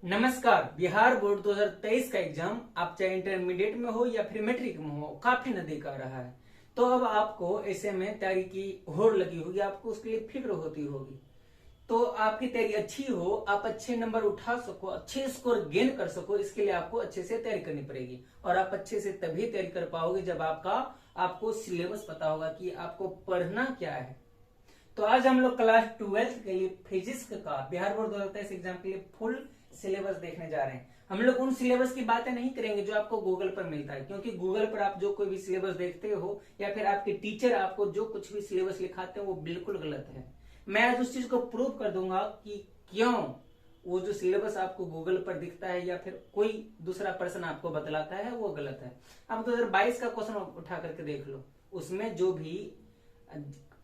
नमस्कार। बिहार बोर्ड 2023 का एग्जाम आप चाहे इंटरमीडिएट में हो या फिर मैट्रिक में हो, काफी नजदीक आ रहा है। तो अब आपको ऐसे में तैयारी की होड़ लगी होगी, आपको उसके लिए फिक्र होती होगी। तो आपकी तैयारी अच्छी हो, आप अच्छे नंबर उठा सको, अच्छे स्कोर गेन कर सको, इसके लिए आपको अच्छे से तैयारी करनी पड़ेगी। और आप अच्छे से तभी तैयारी कर पाओगे जब आपको सिलेबस पता होगा कि आपको पढ़ना क्या है। तो आज हम लोग क्लास 12 के लिए फिजिक्स का बिहार बोर्ड 2023 एग्जाम के लिए फुल सिलेबस देखने जा रहे हैं। हम लोग उन सिलेबस की बातें नहीं करेंगे जो आपको गूगल पर मिलता है, क्योंकि गूगल पर आप जो कोई भी सिलेबस देखते हो या फिर आपके टीचर आपको जो कुछ भी सिलेबस लिखाते हैं वो बिल्कुल गलत है। मैं आज उस चीज को प्रूव कर दूंगा कि क्यों वो जो सिलेबस आपको गूगल पर दिखता है या फिर कोई दूसरा पर्सन आपको बतलाता है वो गलत है। अब 2022 का क्वेश्चन उठा करके देख लो, उसमें जो भी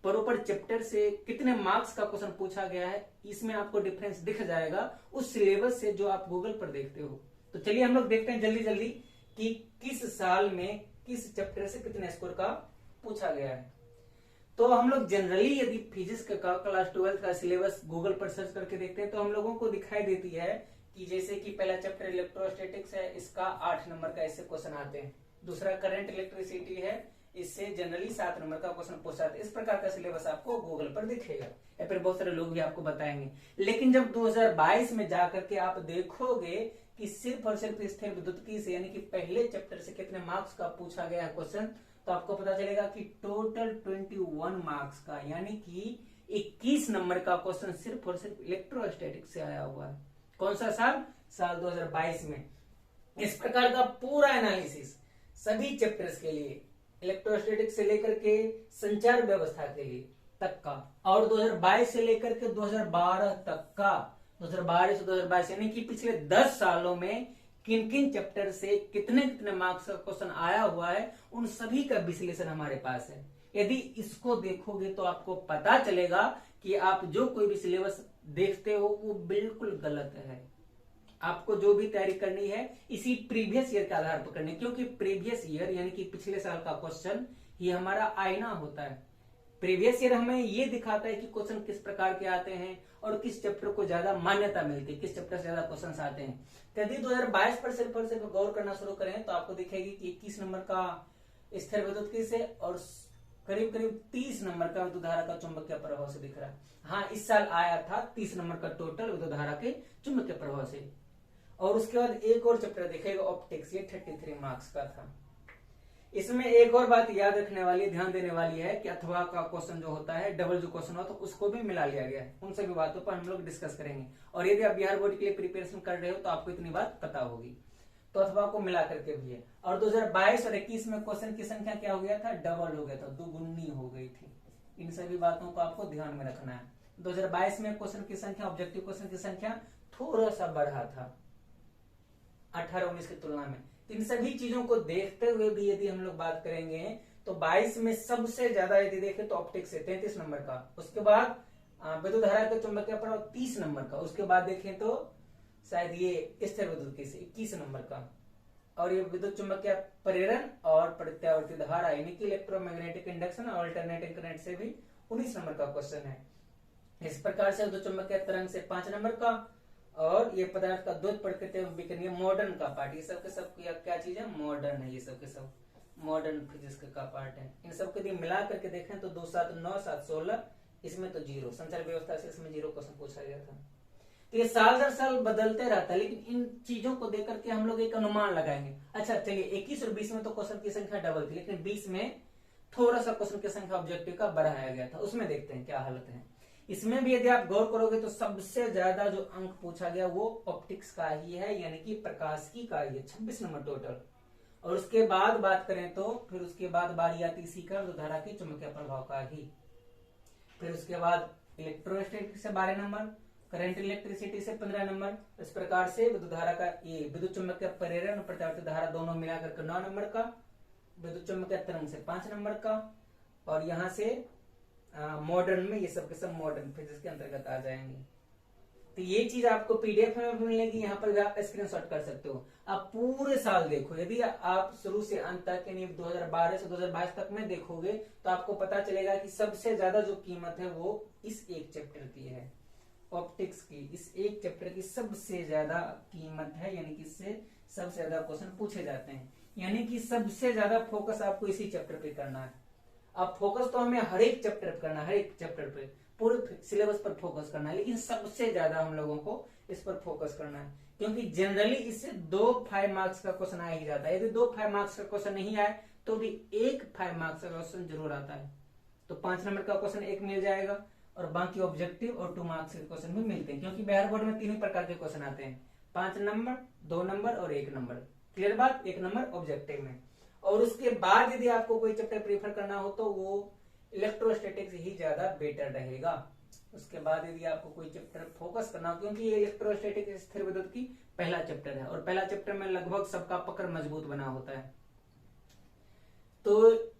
प्रॉपर चैप्टर से कितने मार्क्स का क्वेश्चन पूछा गया है, इसमें आपको डिफरेंस दिख जाएगा उस सिलेबस से जो आप गूगल पर देखते हो। तो चलिए हम लोग देखते हैं जल्दी जल्दी कि किस साल में किस चैप्टर से कितने स्कोर का पूछा गया है। तो हम लोग जनरली यदि फिजिक्स का क्लास 12 का सिलेबस गूगल पर सर्च करके देखते हैं तो हम लोगों को दिखाई देती है कि जैसे कि पहला चैप्टर इलेक्ट्रोस्टैटिक्स है, इसका 8 नंबर का ऐसे क्वेश्चन आते हैं। दूसरा करंट इलेक्ट्रिसिटी है, इससे जनरली 7 नंबर का क्वेश्चन पूछा था। इस प्रकार का सिलेबस आपको गूगल पर दिखेगा या फिर बहुत सारे लोग भी आपको बताएंगे। लेकिन जब 2022 में जाकर के आप देखोगे कि सिर्फ और सिर्फ स्थिर विद्युत्की से यानी कि पहले चैप्टर से कितने मार्क्स का पूछा गया है क्वेश्चन, तो आपको पता चलेगा कि टोटल 21 मार्क्स का यानी कि 21 नंबर का क्वेश्चन सिर्फ और सिर्फ इलेक्ट्रोस्टैटिक्स से आया हुआ है। कौन सा साल 2022 में। इस प्रकार का पूरा एनालिसिस सभी चैप्टर्स के लिए, इलेक्ट्रोस्टैटिक्स से लेकर के संचार व्यवस्था के लिए तक का, और 2022 से लेकर के 2012 तक का, 2012 से 2022 यानी कि पिछले 10 सालों में किन किन चैप्टर से कितने कितने मार्क्स का क्वेश्चन आया हुआ है, उन सभी का विश्लेषण हमारे पास है। यदि इसको देखोगे तो आपको पता चलेगा कि आप जो कोई भी सिलेबस देखते हो वो बिल्कुल गलत है। आपको जो भी तैयारी करनी है इसी प्रीवियस ईयर के आधार पर करनी है, क्योंकि प्रीवियस ईयर यानी कि पिछले साल का क्वेश्चन ये हमारा आईना होता है। प्रीवियस ईयर हमें ये दिखाता है कि क्वेश्चन किस प्रकार के आते हैं और किस चैप्टर को ज्यादा मान्यता मिलती है, किस चैप्टर से ज्यादा क्वेश्चन आते हैं। तो यदि 2022 पर सिर्फ और सिर्फ गौर करना शुरू करें तो आपको दिखेगी कि 21 नंबर का स्थिर विद्युत्की से और करीब करीब 30 नंबर का विद्युत धारा का चुंबकीय प्रभाव से दिख रहा है। हाँ, इस साल आया था 30 नंबर का टोटल विद्युत धारा के चुंबकीय प्रभाव से। और उसके बाद एक और चैप्टर दिखेगा ऑप्टिक्स, ये 33 मार्क्स का था। इसमें एक और बात याद रखने वाली, ध्यान देने वाली है कि अथवा का क्वेश्चन जो होता है, डबल जो क्वेश्चन होता है उसको भी मिला लिया गया है। उन सभी बातों पर हम लोग डिस्कस करेंगे। और यदि आप बिहार बोर्ड के लिए प्रिपरेशन कर रहे हो तो आपको इतनी बात पता होगी। तो अथवा को मिला करके भी है। और 2022 और 21 में क्वेश्चन की संख्या क्या हो गया था, डबल हो गया था, दुगुनी हो गई थी। इन सभी बातों को आपको ध्यान में रखना है। 2022 में क्वेश्चन की संख्या, ऑब्जेक्टिव क्वेश्चन की संख्या थोड़ा सा बढ़ा था 18-19 की तुलना में। इन सभी चीजों को देखते हुए भी यदि हम लोग बात करेंगे तो 22 में सबसे ज्यादा यदि देखें तो ऑप्टिक्स से 33 नंबर का, उसके बाद विद्युत धारा के चुंबकीय प्रभाव 30 नंबर का, उसके बाद देखें तो शायद ये स्थिर विद्युत्की से 21 नंबर का, और ये विद्युत चुंबकीय प्रेरण और प्रत्यावर्ती धारा यानी कि इलेक्ट्रोमैग्नेटिक इंडक्शन और अल्टरनेटिंग करंट से भी 19 नंबर का क्वेश्चन है। इस प्रकार से विद्युत चुंबकीय तरंग से 5 नंबर का, और ये पदार्थ का द्वैत प्रकृति विकिरण मॉडर्न का पार्ट, ये सब के सब क्या चीज है, मॉडर्न है। ये सब के सब मॉडर्न फिजिक्स का पार्ट है। इन सब के मिला करके देखें तो 2 7 9 7 16, इसमें तो 0 संचार व्यवस्था से इसमें 0 क्वेश्चन पूछा गया था। तो ये साल दर साल बदलते रहता है, लेकिन इन चीजों को देख करके हम लोग एक अनुमान लगाएंगे। अच्छा चलिए, 21 और 20 में तो क्वेश्चन की संख्या डबल थी, लेकिन 20 में थोड़ा सा क्वेश्चन की संख्या ऑब्जेक्टिव का बढ़ाया गया था। उसमें देखते हैं क्या हालत है। इसमें भी यदि आप गौर करोगे तो सबसे ज्यादा जो अंक पूछा गया वो ऑप्टिक्स का ही है, यानी कि प्रकाशिकी का ही है, 26 नंबर टोटल। और उसके बाद बात करें तो फिर उसके बाद बारी आती इसी का विद्युत धारा के चुंबकीय प्रभाव का ही। फिर उसके बाद इलेक्ट्रोस्टैटिक्स से 12 नंबर, करंट इलेक्ट्रिसिटी से 15 नंबर। इस प्रकार से विद्युत धारा का ये विद्युत चुंबकीय प्रेरण और प्रत्यावर्ती धारा दोनों मिलाकर 9 नंबर का, विद्युत चुंबकीय तरंग से 5 नंबर का, और यहाँ से मॉडर्न में ये सब के सब मॉडर्न फिजिक्स के अंतर्गत आ जाएंगे। तो ये चीज आपको पीडीएफ में भी मिलेगी, यहाँ पर भी आप स्क्रीनशॉट कर सकते हो। आप पूरे साल देखो, यदि आप शुरू से अंत तक यानी 2012 से 2022 तक में देखोगे तो आपको पता चलेगा कि सबसे ज्यादा जो कीमत है वो इस एक चैप्टर की है। ऑप्टिक्स की इस एक चैप्टर की सबसे ज्यादा कीमत है, यानी कि इससे सबसे ज्यादा क्वेश्चन पूछे जाते हैं, यानी कि सबसे ज्यादा फोकस आपको इसी चैप्टर पे करना है। अब फोकस तो हमें हर एक चैप्टर पे करना है, हर एक चैप्टर पे पूरे सिलेबस पर फोकस करना है, लेकिन सबसे ज्यादा हम लोगों को इस पर फोकस करना है, क्योंकि जनरली इससे 2 5 मार्क्स का क्वेश्चन आ ही जाता है। यदि 2 5 मार्क्स का क्वेश्चन नहीं आए तो भी 1 5 मार्क्स का क्वेश्चन जरूर आता है। तो 5 नंबर का क्वेश्चन 1 मिल जाएगा और बाकी ऑब्जेक्टिव और 2 मार्क्स के क्वेश्चन भी मिलते हैं, क्योंकि बिहार बोर्ड में 3 ही प्रकार के क्वेश्चन आते हैं, 5 नंबर, 2 नंबर और 1 नंबर। क्लियर बात, 1 नंबर ऑब्जेक्टिव में। और उसके बाद यदि आपको कोई चैप्टर प्रीफर करना हो तो वो इलेक्ट्रोस्टैटिक्स ही ज्यादा बेटर रहेगा। उसके बाद यदि आपको कोई चैप्टर फोकस करना हो, क्योंकि ये इलेक्ट्रोस्टैटिक्स स्थिर विद्युत की पहला चैप्टर है और पहला चैप्टर में लगभग सबका पकड़ मजबूत बना होता है, तो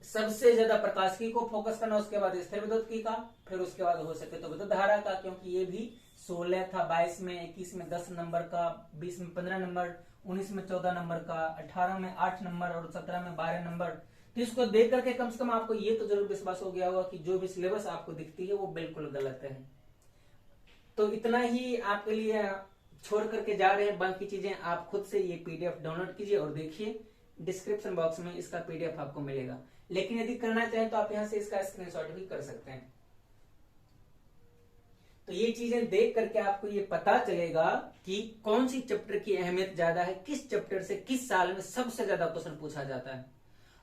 सबसे ज्यादा प्रकाशिकी को फोकस करना, उसके बाद स्थिर विद्युत की का, फिर उसके बाद हो सके तो विद्युत धारा का, क्योंकि ये भी 16 था, 22 में 21 में 10 नंबर का, 20 में 15 नंबर, 19 में 14 नंबर का, 18 में 8 नंबर और 17 में 12 नंबर। तो इसको देख करके कम से कम आपको ये तो जरूर विश्वास हो गया होगा कि जो भी सिलेबस आपको दिखती है वो बिल्कुल गलत है। तो इतना ही आपके लिए छोड़ करके जा रहे हैं, बाकी चीजें आप खुद से ये पीडीएफ डाउनलोड कीजिए और देखिए, डिस्क्रिप्शन बॉक्स में इसका पीडीएफ आपको मिलेगा। लेकिन यदि करना चाहें तो आप यहां से इसका स्क्रीनशॉट भी कर सकते हैं। तो ये चीजें देख करके आपको ये पता चलेगा कि कौन सी चैप्टर की अहमियत ज्यादा है, किस चैप्टर से किस साल में सबसे ज्यादा क्वेश्चन पूछा जाता है,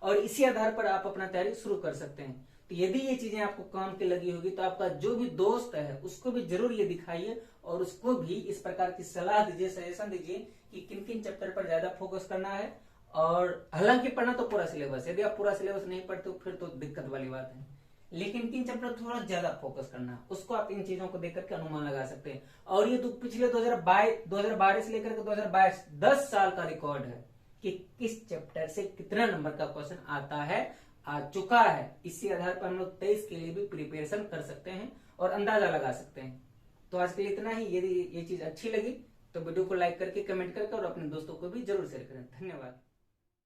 और इसी आधार पर आप अपना तैयारी शुरू कर सकते हैं। तो यदि ये चीजें आपको काम की लगी होगी तो आपका जो भी दोस्त है उसको भी जरूर ये दिखाइए और उसको भी इस प्रकार की सलाह दीजिए, सजेशन दीजिए कि किन किन चैप्टर पर ज्यादा फोकस करना है। और हालांकि पढ़ना तो पूरा सिलेबस, यदि आप पूरा सिलेबस नहीं पढ़ते फिर तो दिक्कत वाली बात है, लेकिन किन चैप्टर थोड़ा ज्यादा फोकस करना है उसको आप इन चीजों को देख करके अनुमान लगा सकते हैं। और ये तो पिछले 2012 से लेकर के 2022 10 साल का रिकॉर्ड है कि किस चैप्टर से कितना नंबर का क्वेश्चन आता है, आ चुका है। इसी आधार पर हम लोग 23 के लिए भी प्रिपरेशन कर सकते हैं और अंदाजा लगा सकते हैं। तो आज के लिए इतना ही। यदि ये चीज अच्छी लगी तो वीडियो को लाइक करके, कमेंट करके और अपने दोस्तों को भी जरूर शेयर करें। धन्यवाद।